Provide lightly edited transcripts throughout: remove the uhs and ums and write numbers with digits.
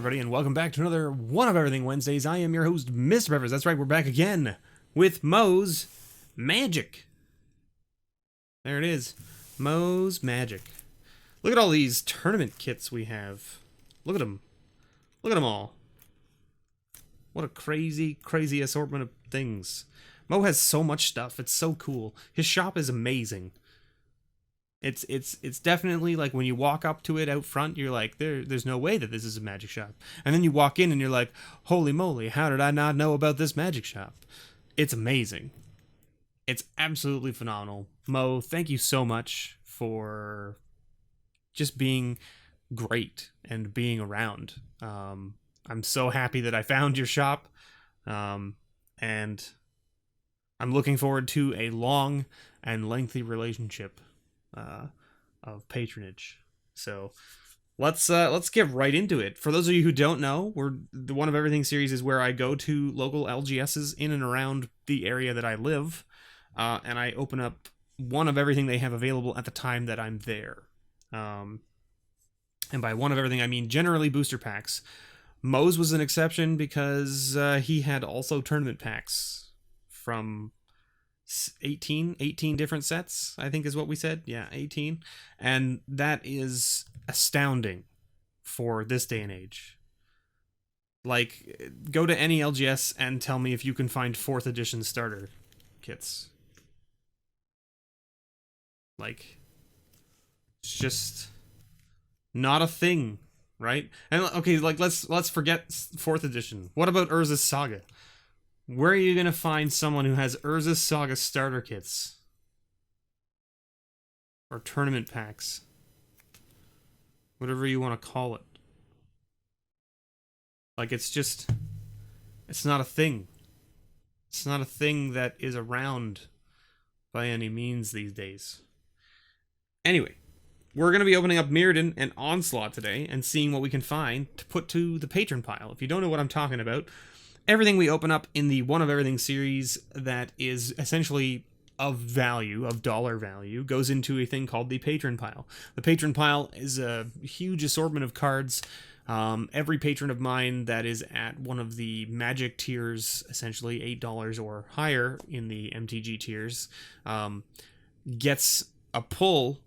everybody, and welcome back to another One of Everything Wednesdays. I am your host, MrBevers. That's right, we're back again with MOZ Magic. There it is, MOZ Magic. Look at all these tournament kits we have. Look at them. Look at them all. What a crazy, crazy assortment of things. Mo has so much stuff. It's so cool. His shop is amazing. It's definitely like when you walk up to it out front, you're like, there's no way that this is a magic shop. And then you walk in and you're like, holy moly, how did I not know about this magic shop? It's amazing. It's absolutely phenomenal. Mo, thank you so much for just being great and being around. I'm so happy that I found your shop. And I'm looking forward to a long and lengthy relationship of patronage. So let's get right into it. For those of you who don't know, the One of Everything series is where I go to local LGSs in and around the area that I live, and I open up one of everything they have available at the time that I'm there. And by one of everything, I mean generally booster packs. MOZ was an exception because he had also tournament packs from 18 different sets, I think is what we said. Yeah, 18. And that is astounding for this day and age. Like, go to any LGS and tell me if you can find 4th edition starter kits. Like, it's just not a thing, right? And okay, like let's forget 4th edition. What about Urza's Saga? Where are you going to find someone who has Urza's Saga starter kits? Or tournament packs? Whatever you want to call it. Like, it's not a thing. It's not a thing that is around by any means these days. Anyway, we're going to be opening up Mirrodin and Onslaught today and seeing what we can find to put to the patron pile. If you don't know what I'm talking about, everything we open up in the One of Everything series that is essentially of value, of dollar value, goes into a thing called the patron pile. The patron pile is a huge assortment of cards. Every patron of mine that is at one of the magic tiers, essentially $8 or higher in the MTG tiers, gets a pull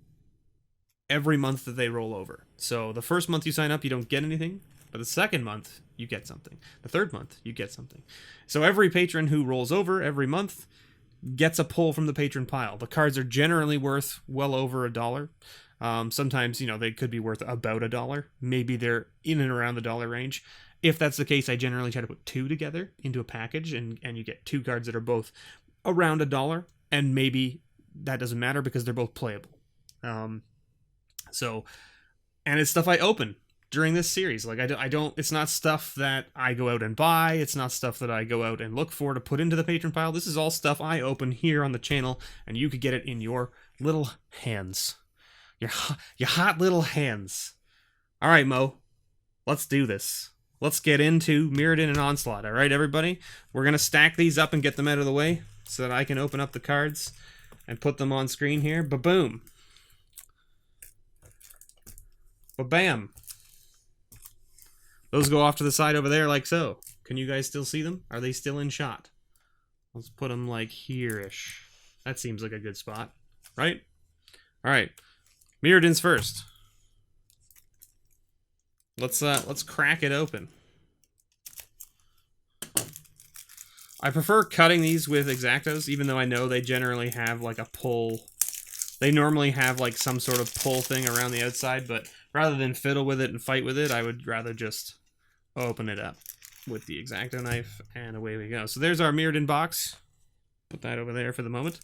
every month that they roll over. So the first month you sign up, you don't get anything. But the second month, you get something. The third month, you get something. So every patron who rolls over every month gets a pull from the patron pile. The cards are generally worth well over $1. Sometimes, they could be worth about $1. Maybe they're in and around the dollar range. If that's the case, I generally try to put 2 together into a package, and you get 2 cards that are both around $1, and maybe that doesn't matter because they're both playable. And it's stuff I open during this series. Like, I don't, it's not stuff that I go out and buy. It's not stuff that I go out and look for to put into the patron pile. This is all stuff I open here on the channel, and you could get it in your little hands. Your hot little hands. All right, Mo, let's do this. Let's get into Mirrodin and Onslaught. All right, everybody? We're going to stack these up and get them out of the way so that I can open up the cards and put them on screen here. Ba-boom. Ba-bam. Those go off to the side over there like so. Can you guys still see them? Are they still in shot? Let's put them like here-ish. That seems like a good spot, right? All right, Mirrodin's first. Let's crack it open. I prefer cutting these with X-Actos, even though I know they generally have like a pull. They normally have like some sort of pull thing around the outside, but rather than fiddle with it and fight with it, I would rather just open it up with the X-Acto knife, and away we go. So there's our Mirrodin box. Put that over there for the moment.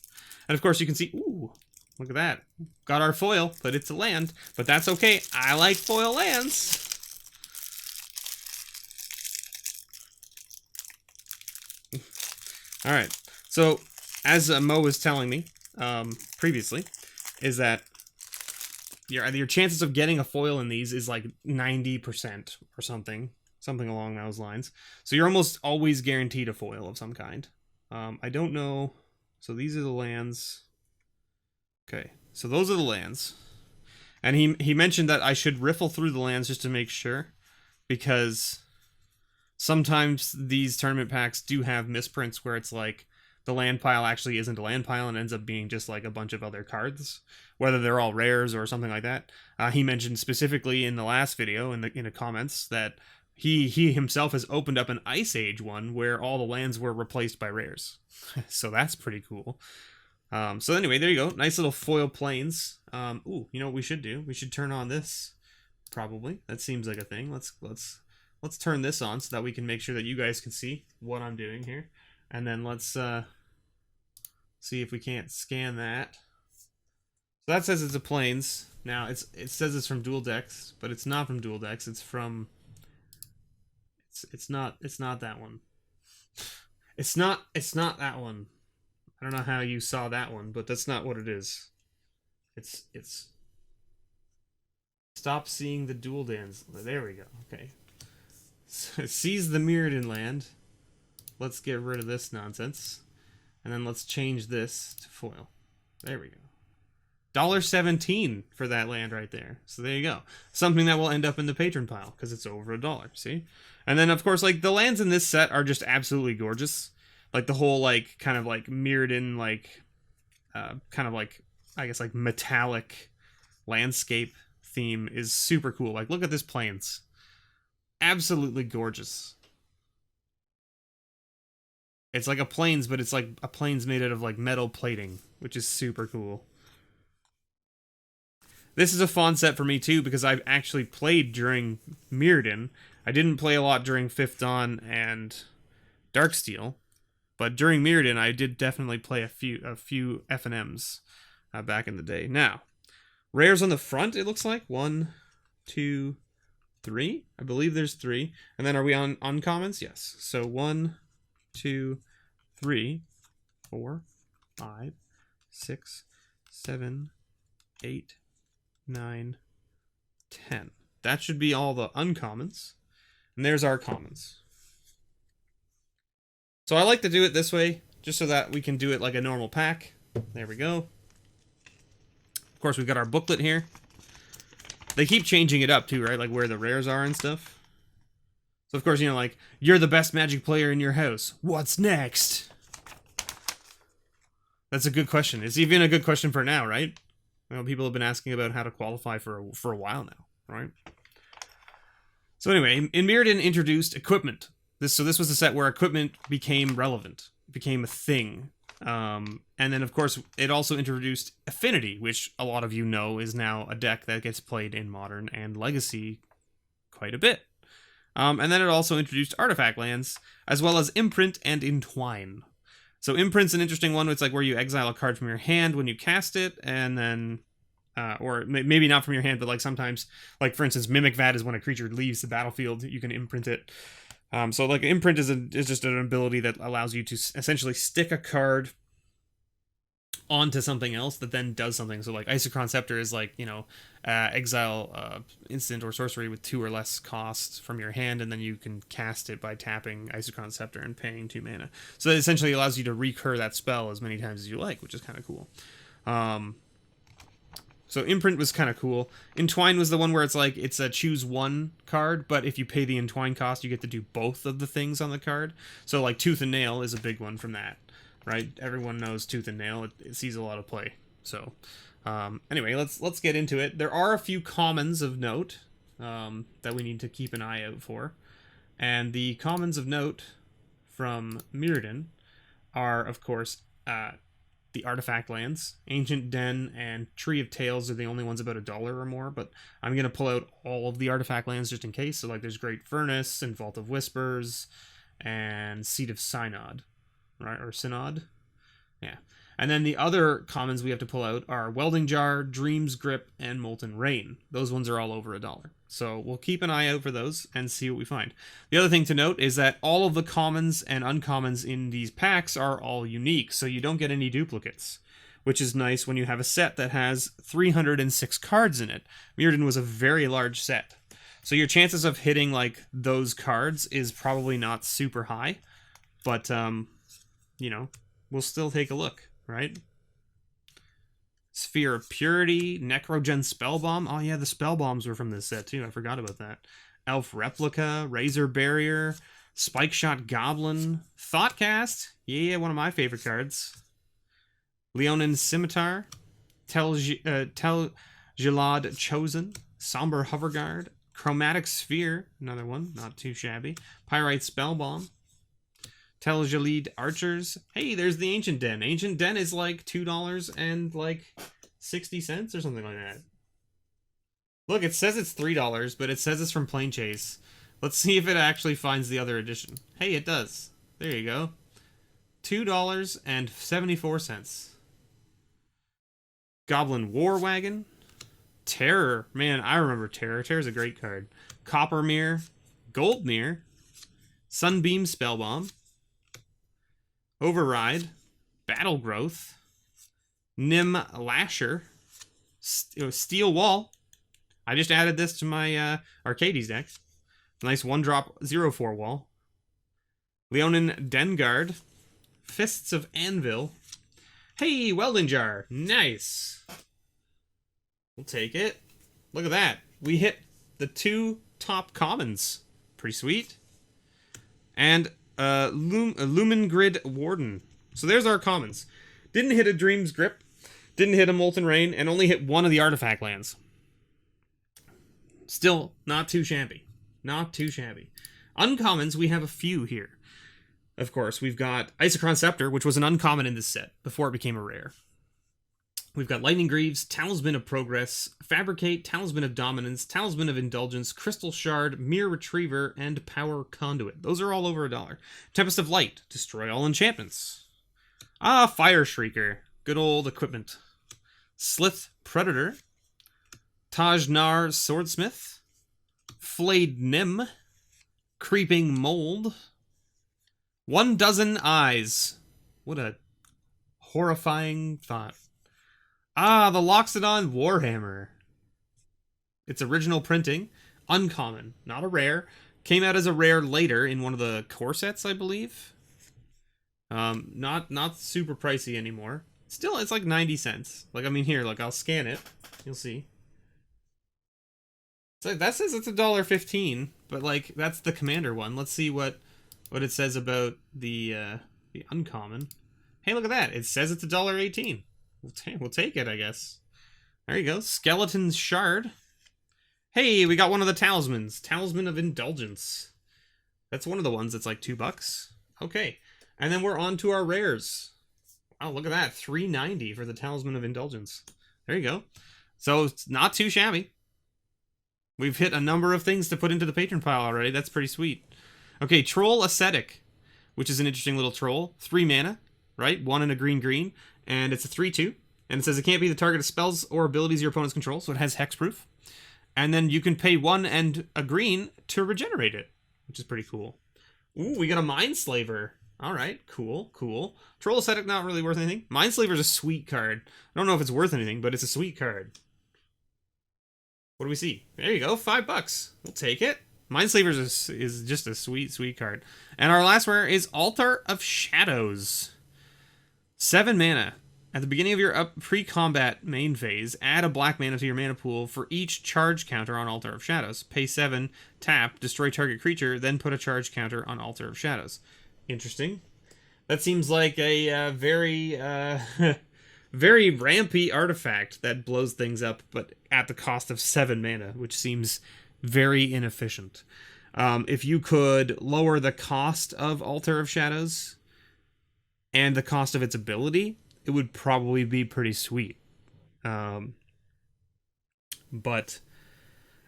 And of course you can see, ooh, look at that. Got our foil, but it's a land. But that's okay, I like foil lands. Alright, so as Mo was telling me previously, is that your chances of getting a foil in these is like 90% or something along those lines. So you're almost always guaranteed a foil of some kind. I don't know. So these are the lands. Okay, so those are the lands. And he mentioned that I should riffle through the lands just to make sure. because sometimes these tournament packs do have misprints where it's like the land pile actually isn't a land pile and ends up being just like a bunch of other cards, whether they're all rares or something like that. He mentioned specifically in the last video in the comments that he himself has opened up an Ice Age one where all the lands were replaced by rares. So that's pretty cool. So anyway, there you go. Nice little foil planes. Ooh, you know what we should do? We should turn on this. Probably. That seems like a thing. Let's turn this on so that we can make sure that you guys can see what I'm doing here. And then let's see if we can't scan that. So that says it's a planes. Now it says it's from Dual Decks, but it's not from Dual Decks. It's from it's not that one. It's not that one. I don't know how you saw that one, but that's not what it is. It's stop seeing the dual dance. There we go. Okay. Seize the Mirrodin land. Let's get rid of this nonsense. And then let's change this to foil. There we go. $1.17 for that land right there. So there you go. Something that will end up in the patron pile because it's over $1. See? And then of course, like the lands in this set are just absolutely gorgeous. Like the whole like kind of like Mirrodin like kind of like I guess like metallic landscape theme is super cool. Like look at this plains. Absolutely gorgeous. It's like a plains, but it's like a plains made out of like metal plating, which is super cool. This is a fun set for me too because I've actually played during Mirrodin. I didn't play a lot during Fifth Dawn and Darksteel, but during Mirrodin I did definitely play a few F&Ms back in the day. Now, rares on the front, it looks like 1, 2, 3. I believe there's 3. And then are we on uncommons? Yes. So 1, 2, 3, 4, 5, 6, 7, 8, 9, 10. That should be all the uncommons. And there's our commons. So I like to do it this way, just so that we can do it like a normal pack. There we go. Of course, we've got our booklet here. They keep changing it up too, right? Like where the rares are and stuff. So of course, you know, like, you're the best Magic player in your house. What's next? That's a good question. It's even a good question for now, right? You know, people have been asking about how to qualify for a while now, right? So anyway, in Mirrodin introduced equipment. This was a set where equipment became relevant, became a thing. And then, of course, it also introduced Affinity, which a lot of you know is now a deck that gets played in Modern and Legacy quite a bit. And then it also introduced artifact lands, as well as Imprint and Entwine. So Imprint's an interesting one. It's like where you exile a card from your hand when you cast it, and then... or maybe not from your hand, but like sometimes, like for instance, Mimic Vat is when a creature leaves the battlefield, you can imprint it. So like imprint is just an ability that allows you to essentially stick a card onto something else that then does something. So like Isochron Scepter is like, you know, exile instant or sorcery with 2 or less costs from your hand, and then you can cast it by tapping Isochron Scepter and paying 2 mana. So it essentially allows you to recur that spell as many times as you like, which is kind of cool. So Imprint was kind of cool. Entwine was the one where it's like, it's a choose one card, but if you pay the Entwine cost, you get to do both of the things on the card. So like Tooth and Nail is a big one from that, right? Everyone knows Tooth and Nail. It sees a lot of play. So anyway, let's get into it. There are a few commons of note that we need to keep an eye out for. And the commons of note from Mirrodin are, of course, the artifact lands. Ancient Den and Tree of Tales are the only ones about $1 or more, but I'm going to pull out all of the artifact lands just in case. So like there's Great Furnace and Vault of Whispers and Seat of Synod, right? Or Synod. Yeah. And then the other commons we have to pull out are Welding Jar, Dream's Grip, and Molten Rain. Those ones are all over $1. So we'll keep an eye out for those and see what we find. The other thing to note is that all of the commons and uncommons in these packs are all unique, so you don't get any duplicates, which is nice when you have a set that has 306 cards in it. Mirrodin was a very large set. So your chances of hitting like those cards is probably not super high, but you know, we'll still take a look. Right? Sphere of Purity, Necrogen Spellbomb. Oh yeah, the Spellbombs were from this set too. I forgot about that. Elf Replica, Razor Barrier, Spike Shot Goblin, Thoughtcast, yeah, one of my favorite cards. Leonin Scimitar, Tel Gelad Chosen, Somber Hoverguard, Chromatic Sphere, another one, not too shabby. Pyrite Spellbomb, Tel Gelid Archers. Hey, there's the Ancient Den. Ancient Den is like $2 and like 60 cents or something like that. Look, it says it's $3, but it says it's from Plane Chase. Let's see if it actually finds the other edition. Hey, it does. There you go. $2.74. Goblin War Wagon. Terror. Man, I remember Terror. Terror's a great card. Copper Mirror. Gold Mirror. Sunbeam Spellbomb. Override. Battle Growth. Nim Lasher. Steel Wall. I just added this to my Arcades deck. Nice 1-drop 0/4 wall. Leonin Dengard. Fists of Anvil. Hey, Welding Jar. Nice. We'll take it. Look at that. We hit the 2 top commons. Pretty sweet. And Lumen Grid Warden. So there's our commons. Didn't hit a Dream's Grip. Didn't hit a Molten Rain. And only hit one of the artifact lands. Still, not too shabby. Not too shabby. Uncommons, we have a few here. Of course, we've got Isochron Scepter, which was an uncommon in this set before it became a rare. We've got Lightning Greaves, Talisman of Progress, Fabricate, Talisman of Dominance, Talisman of Indulgence, Crystal Shard, Mirror Retriever, and Power Conduit. Those are all over $1. Tempest of Light, destroy all enchantments. Ah, Fire Shrieker, good old equipment. Slith Predator, Tajnar Swordsmith, Flayed Nim, Creeping Mold, 1 Dozen Eyes. What a horrifying thought. Ah, the Loxodon Warhammer. Its original printing, uncommon, not a rare. Came out as a rare later in one of the core sets, I believe. Not super pricey anymore. Still, it's like 90 cents. Like, I mean, here, like, I'll scan it. You'll see. It's like, that says it's $1.15, but like, that's the Commander one. Let's see what it says about the uncommon. Hey, look at that. It says it's $1.18. We'll take it, I guess. There you go. Skeleton's Shard. Hey, we got one of the talismans. Talisman of Indulgence. That's one of the ones that's like $2. Okay. And then we're on to our rares. Wow, look at that. $3.90 for the Talisman of Indulgence. There you go. So it's not too shabby. We've hit a number of things to put into the patron pile already. That's pretty sweet. Okay, Troll Ascetic, which is an interesting little troll. 3 mana, right? 1 and a green. And it's a 3/2. And it says it can't be the target of spells or abilities your opponents control, so it has hexproof. And then you can pay 1 and a green to regenerate it, which is pretty cool. Ooh, we got a Mindslaver. Alright, cool. Troll Ascetic, not really worth anything. Mindslaver's a sweet card. I don't know if it's worth anything, but it's a sweet card. What do we see? There you go, $5. We'll take it. Mindslaver is just a sweet card. And our last rare is Altar of Shadows. 7 mana. At the beginning of your pre-combat main phase, add a black mana to your mana pool for each charge counter on Altar of Shadows. Pay 7, tap, destroy target creature, then put a charge counter on Altar of Shadows. Interesting. That seems like a very, very rampy artifact that blows things up, but at the cost of 7 mana, which seems very inefficient. If you could lower the cost of Altar of Shadows and the cost of its ability, it would probably be pretty sweet. But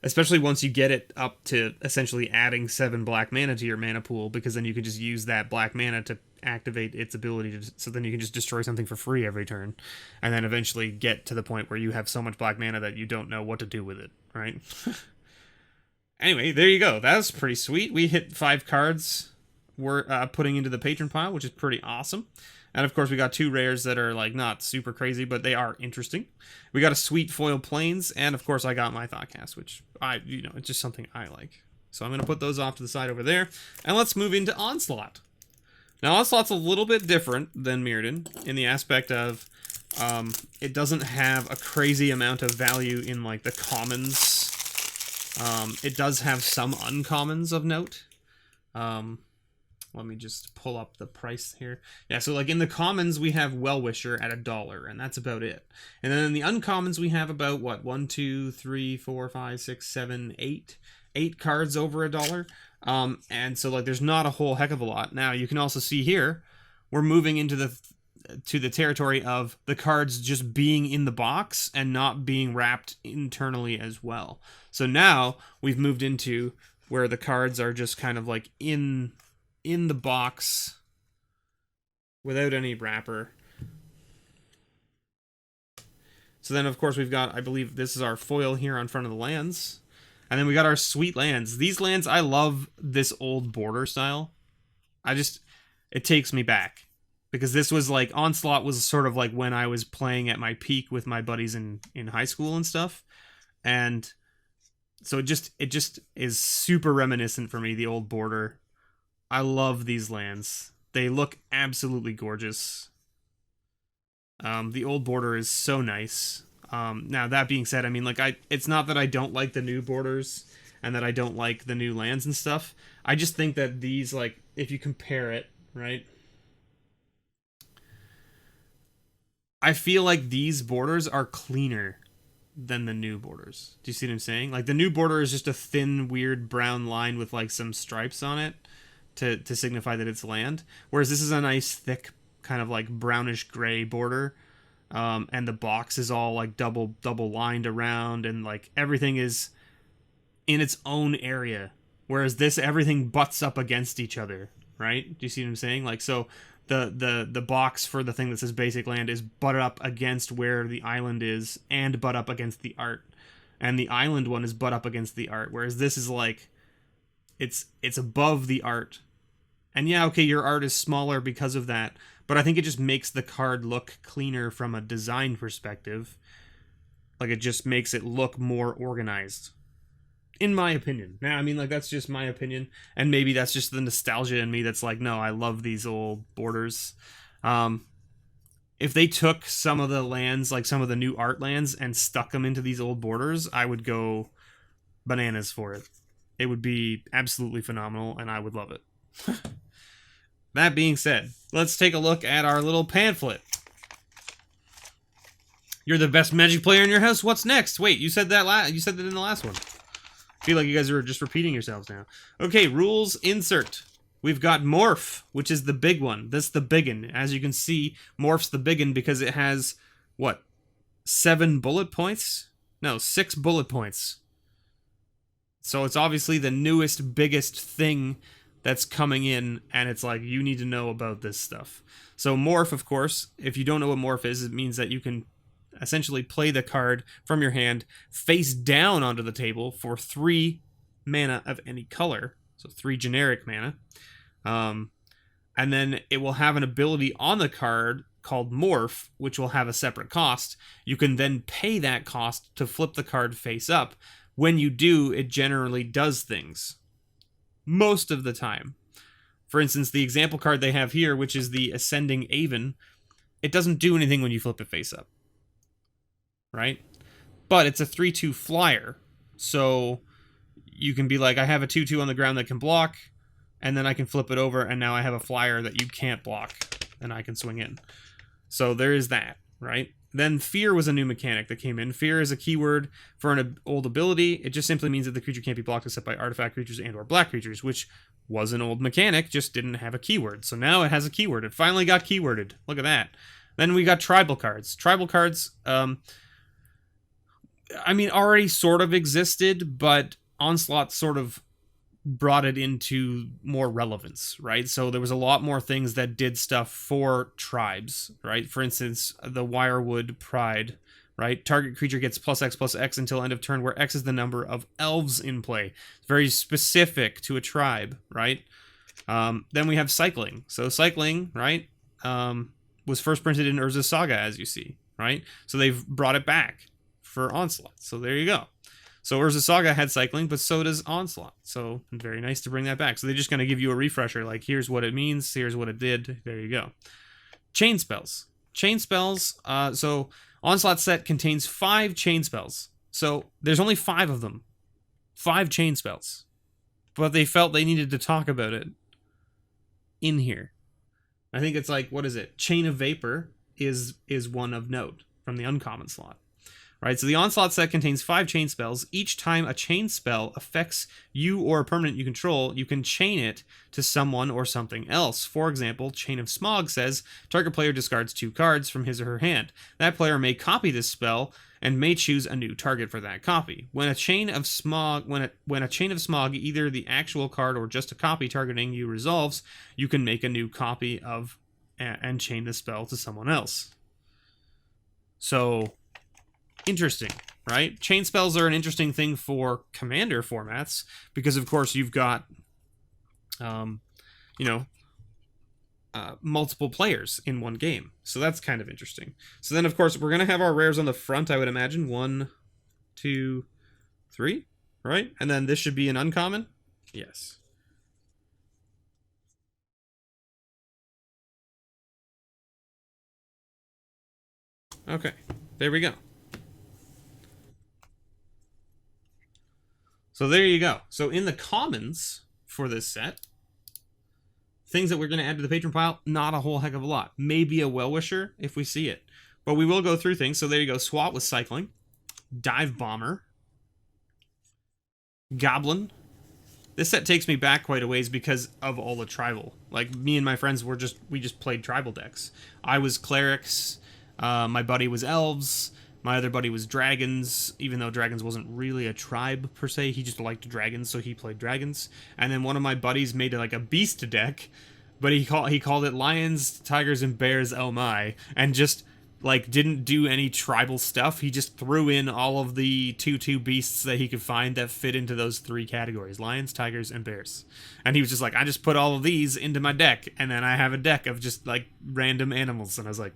especially once you get it up to essentially adding 7 black mana to your mana pool, because then you can just use that black mana to activate its ability so then you can just destroy something for free every turn, and then eventually get to the point where you have so much black mana that you don't know what to do with it, right? Anyway, there you go. That was pretty sweet. We hit 5 cards we're putting into the patron pile, which is pretty awesome. And of course, we got 2 rares that are like not super crazy, but they are interesting. We got a sweet foil plains, and of course, I got my Thoughtcast, which it's just something I like. So I'm going to put those off to the side over there, and let's move into Onslaught. Now, Onslaught's a little bit different than Mirrodin in the aspect of it doesn't have a crazy amount of value in like the commons It does have some uncommons of note. Let me just pull up the price here. Yeah, so like in the commons, we have Well-Wisher at $1, and that's about it. And then in the uncommons, we have about, what, 1, 2, 3, 4, 5, 6, 7, 8. 8 cards over $1. And so like there's not a whole heck of a lot. Now, you can also see here, we're moving into the territory of the cards just being in the box and not being wrapped internally as well. So now we've moved into where the cards are just kind of like in the box without any wrapper. So then, of course, we've got, I believe this is our foil here on front of the lands. And then we got our sweet lands. These lands, I love this old border style. It takes me back. Because this was like, Onslaught was sort of like when I was playing at my peak with my buddies in high school and stuff. And so it just is super reminiscent for me, the old border. I love these lands. They look absolutely gorgeous. The old border is so nice. Now, that being said, I mean, like, it's not that I don't like the new borders and that I don't like the new lands and stuff. I just think that these, like, if you compare it, right? I feel like these borders are cleaner than the new borders. Do you see what I'm saying? Like, the new border is just a thin, weird brown line with, like, some stripes on it to signify that it's land. Whereas this is a nice, thick, kind of, like, brownish gray border. And the box is all, like, double lined around. And, like, everything is in its own area. Whereas this, everything butts up against each other, right? Do you see what I'm saying? Like, so the box for the thing that says basic land is butted up against where the island is and butt up against the art. And the island one is butt up against the art. Whereas this is like, it's above the art. And yeah, okay, your art is smaller because of that. But I think it just makes the card look cleaner from a design perspective. Like, it just makes it look more organized. In my opinion. Now, I mean, like, that's just my opinion. And maybe that's just the nostalgia in me that's like, no, I love these old borders. If they took some of the lands, like some of the new art lands, and stuck them into these old borders, I would go bananas for it. It would be absolutely phenomenal, and I would love it. That being said, let's take a look at our little pamphlet. You're the best Magic player in your house. What's next? Wait, you said that you said that in the last one. I feel like you guys are just repeating yourselves now. Okay, rules insert. We've got Morph, which is the big one. That's the biggin. As you can see, Morph's the biggin because it has, what, 7 bullet points? No, 6 bullet points. So it's obviously the newest, biggest thing that's coming in, and it's like, you need to know about this stuff. So Morph, of course, if you don't know what Morph is, it means that you can essentially play the card from your hand face down onto the table for 3 mana of any color. So 3 generic mana. And then it will have an ability on the card called Morph, which will have a separate cost. You can then pay that cost to flip the card face up. When you do, it generally does things. Most of the time. For instance, the example card they have here, which is the Ascending Aven, it doesn't do anything when you flip it face up. Right? But it's a 3/2 flyer. So you can be like, I have a 2/2 on the ground that can block, and then I can flip it over, and now I have a flyer that you can't block, and I can swing in. So there is that, right? Then Fear was a new mechanic that came in. Fear is a keyword for an old ability. It just simply means that the creature can't be blocked except by artifact creatures and or black creatures, which was an old mechanic, just didn't have a keyword. So now it has a keyword. It finally got keyworded. Look at that. Then we got tribal cards. Tribal cards, I mean, already sort of existed, but Onslaught sort of brought it into more relevance, right? So there was a lot more things that did stuff for tribes, right? For instance, the Wirewood Pride, right? Target creature gets +X/+X until end of turn, where X is the number of elves in play. It's very specific to a tribe, right? Then we have Cycling. So Cycling, right, was first printed in Urza's Saga, as you see, right? So they've brought it back for Onslaught. So there you go. So Urza's Saga had Cycling, but so does Onslaught. So very nice to bring that back. So they're just going to give you a refresher, like, here's what it means, here's what it did, there you go. Chain spells. Chain spells, so Onslaught set contains 5 chain spells. So there's only 5 of them. 5 chain spells. But they felt they needed to talk about it in here. I think it's like, what is it? Chain of Vapor is one of note from the uncommon slot. Right, so the Onslaught set contains 5 chain spells. Each time a chain spell affects you or a permanent you control, you can chain it to someone or something else. For example, Chain of Smog says, target player discards 2 cards from his or her hand. That player may copy this spell and may choose a new target for that copy. When a chain of smog, when a chain of smog, either the actual card or just a copy targeting you resolves, you can make a new copy of and chain the spell to someone else. So, interesting, right? Chain spells are an interesting thing for commander formats because, of course, you've got, multiple players in one game. So that's kind of interesting. So then, of course, we're going to have our rares on the front, I would imagine. 1, 2, 3, right? And then this should be an uncommon. Yes. Okay, there we go. So there you go. So in the commons for this set, things that we're going to add to the patron pile, not a whole heck of a lot. Maybe a Well-Wisher if we see it. But we will go through things. So there you go. Swat with Cycling. Dive Bomber. Goblin. This set takes me back quite a ways because of all the tribal. Like, me and my friends we just played tribal decks. I was Clerics. My buddy was Elves. My other buddy was Dragons, even though Dragons wasn't really a tribe, per se. He just liked Dragons, so he played Dragons. And then one of my buddies made like a Beast deck, but he called it Lions, Tigers, and Bears, oh my, and just, like, didn't do any tribal stuff. He just threw in all of the 2/2 beasts that he could find that fit into those 3 categories, Lions, Tigers, and Bears. And he was just like, I just put all of these into my deck, and then I have a deck of just, like, random animals. And I was like,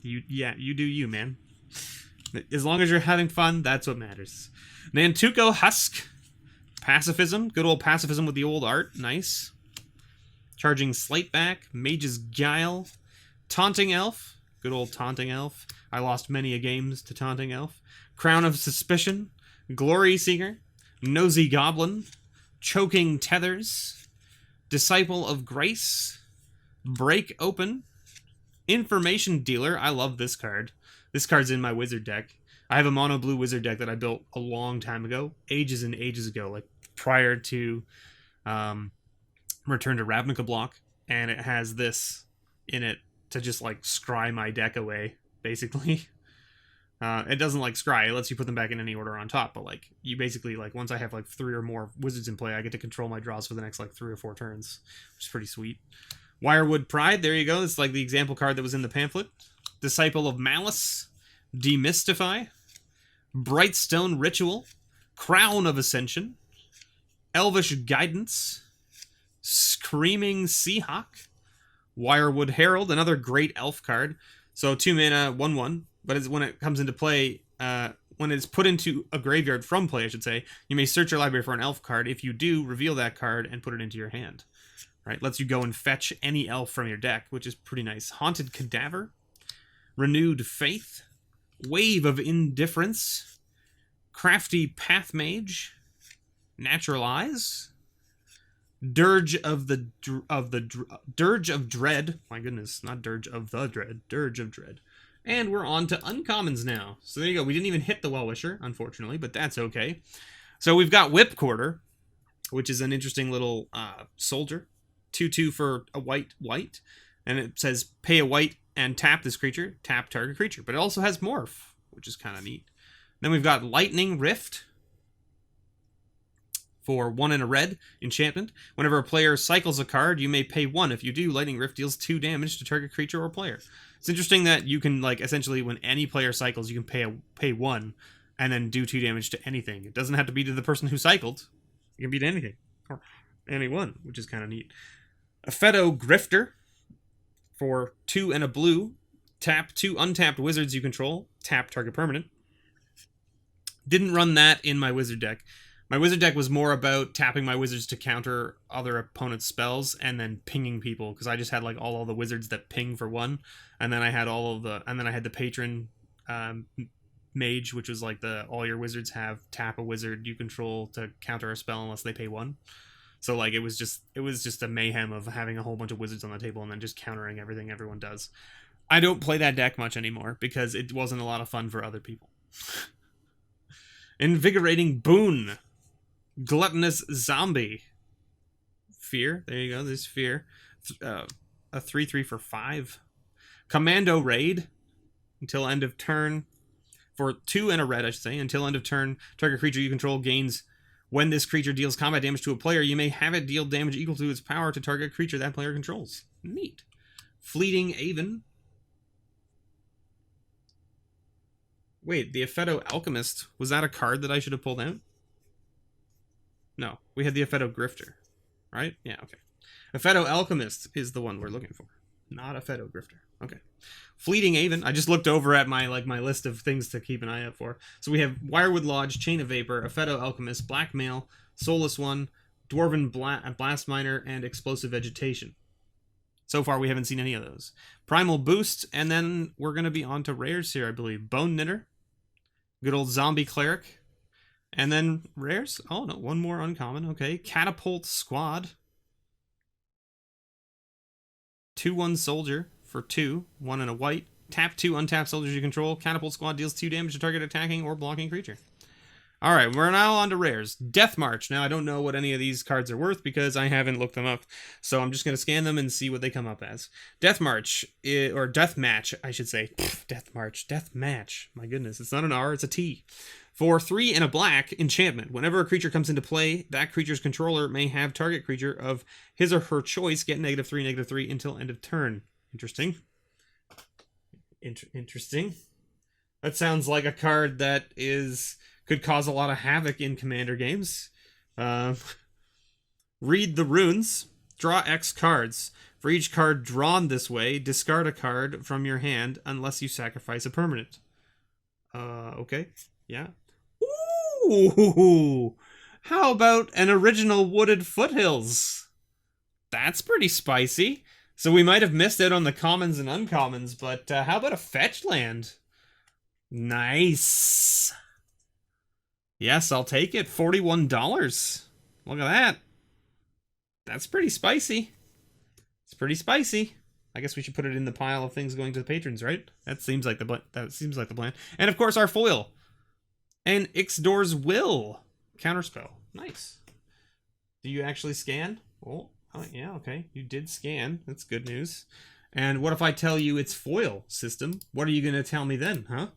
you do you, man. As long as you're having fun, that's what matters. Nantuko Husk. Pacifism. Good old pacifism with the old art. Nice. Charging Slateback. Mage's Guile. Taunting Elf. Good old Taunting Elf. I lost many a games to Taunting Elf. Crown of Suspicion. Glory Seeker. Nosy Goblin. Choking Tethers. Disciple of Grace. Break Open. Information Dealer. I love this card. This card's in my wizard deck. I have a mono blue wizard deck that I built a long time ago, ages and ages ago, like prior to Return to Ravnica block, and it has this in it to just like scry my deck away, basically. It doesn't like scry, it lets you put them back in any order on top, but like you basically, like, once I have like 3 or more wizards in play, I get to control my draws for the next like 3 or 4 turns, which is pretty sweet. Wirewood Pride, there you go. It's like the example card that was in the pamphlet. Disciple of Malice. Demystify. Brightstone Ritual. Crown of Ascension. Elvish Guidance. Screaming Seahawk. Wirewood Herald, another great elf card. So 2 mana, 1/1. But when it comes into play, when it's put into a graveyard from play, I should say, you may search your library for an elf card. If you do, reveal that card and put it into your hand. Right, lets you go and fetch any elf from your deck, which is pretty nice. Haunted Cadaver. Renewed Faith. Wave of Indifference. Crafty Path Mage. Natural Eyes. Dirge of Dirge of Dread. My goodness, not Dirge of the Dread. Dirge of Dread. And we're on to uncommons now. So there you go. We didn't even hit the Well-Wisher, unfortunately, but that's okay. So we've got Whipcorder, which is an interesting little soldier. 2/2 for a white, and it says pay a white and tap this creature, tap target creature. But it also has Morph, which is kind of neat. Then we've got Lightning Rift for 1 and a red enchantment. Whenever a player cycles a card, you may pay 1. If you do, Lightning Rift deals 2 damage to target creature or player. It's interesting that you can, like, essentially when any player cycles, you can pay 1 and then do 2 damage to anything. It doesn't have to be to the person who cycled. It can be to anything or anyone, which is kind of neat. A Fetto Grifter for 2 and a blue. Tap 2 untapped wizards you control. Tap target permanent. Didn't run that in my wizard deck. My wizard deck was more about tapping my wizards to counter other opponents' spells and then pinging people, because I just had like all the wizards that ping for 1, and then I had and then I had the patron Mage, which was like all your wizards have tap a wizard you control to counter a spell unless they pay 1. So like it was just a mayhem of having a whole bunch of wizards on the table and then just countering everything everyone does. I don't play that deck much anymore because it wasn't a lot of fun for other people. Invigorating Boon. Gluttonous Zombie. Fear. There you go. There's Fear. A 3/3 for 5. Commando Raid. Until end of turn. For 2 and a red, I should say. Until end of turn, target creature you control gains. When this creature deals combat damage to a player, you may have it deal damage equal to its power to target creature that player controls. Neat. Fleeting Aven. Wait, the Epheto Alchemist. Was that a card that I should have pulled out? No, we had the Epheto Grifter. Right? Yeah, okay. Epheto Alchemist is the one we're looking for. Not Epheto Grifter. Okay. Fleeting Aven. I just looked over at my list of things to keep an eye out for. So we have Wirewood Lodge, Chain of Vapor, Epheto Alchemist, Blackmail, Soulless One, Dwarven Blast Miner, and Explosive Vegetation. So far, we haven't seen any of those. Primal Boost, and then we're going to be on to rares here, I believe. Bone Knitter, good old Zombie Cleric, and then rares. Oh, no, one more uncommon. Okay. Catapult Squad. 2/1 Soldier for 2, 1 and a white. Tap 2 untap soldiers you control. Catapult Squad deals 2 damage to target attacking or blocking creature. Alright, we're now on to rares. Death March. Now, I don't know what any of these cards are worth because I haven't looked them up. So I'm just going to scan them and see what they come up as. Death March, or Death Match, I should say. Death March. Death Match. My goodness, it's not an R, it's a T. For 3 and a black, enchantment. Whenever a creature comes into play, that creature's controller may have target creature of his or her choice get -3/-3 until end of turn. Interesting. Interesting. That sounds like a card that could cause a lot of havoc in Commander games. Read the Runes. Draw X cards. For each card drawn this way, discard a card from your hand unless you sacrifice a permanent. Okay. Yeah. Ooh! How about an original Wooded Foothills? That's pretty spicy. So we might have missed out on the commons and uncommons, but how about a fetch land? Nice. Yes, I'll take it. $41. Look at that. That's pretty spicy. It's pretty spicy. I guess we should put it in the pile of things going to the patrons, right? That seems like the plan. And of course, our foil. And Ixdor's Will. Counterspell. Nice. Do you actually scan? Oh, yeah, okay. You did scan. That's good news. And what if I tell you it's foil system? What are you going to tell me then, huh?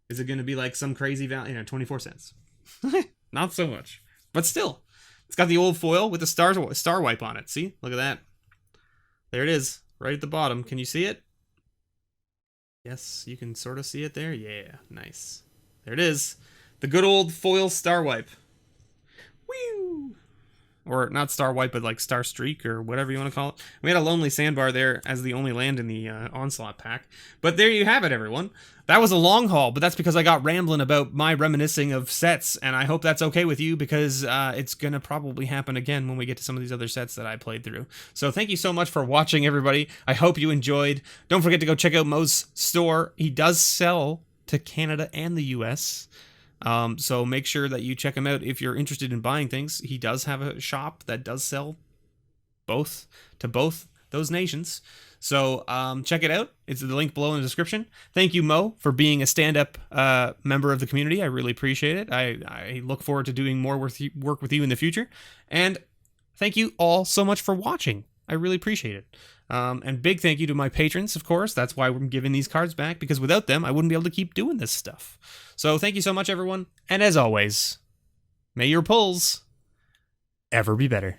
Is it going to be like some crazy value? 24 cents. Not so much. But still. It's got the old foil with the star wipe on it. See? Look at that. There it is. Right at the bottom. Can you see it? Yes, you can sort of see it there. Yeah, nice. There it is. The good old foil star wipe. Woo! Or not star wipe, but like star streak or whatever you want to call it. We had a lonely sandbar there as the only land in the onslaught pack. But there you have it, everyone. That was a long haul, but that's because I got rambling about my reminiscing of sets, and I hope that's okay with you because it's going to probably happen again when we get to some of these other sets that I played through. So thank you so much for watching, everybody. I hope you enjoyed. Don't forget to go check out MOZ's store. He does sell to Canada and the US. So make sure that you check him out if you're interested in buying things. He does have a shop that does sell both to both those nations. So check it out. It's the link below in the description. Thank you, Mo, for being a stand-up member of the community. I really appreciate it. I look forward to doing more work with you in the future. And thank you all so much for watching. I really appreciate it. And big thank you to my patrons, of course. That's why we're giving these cards back, because without them, I wouldn't be able to keep doing this stuff. So thank you so much, everyone. And as always, may your pulls ever be better.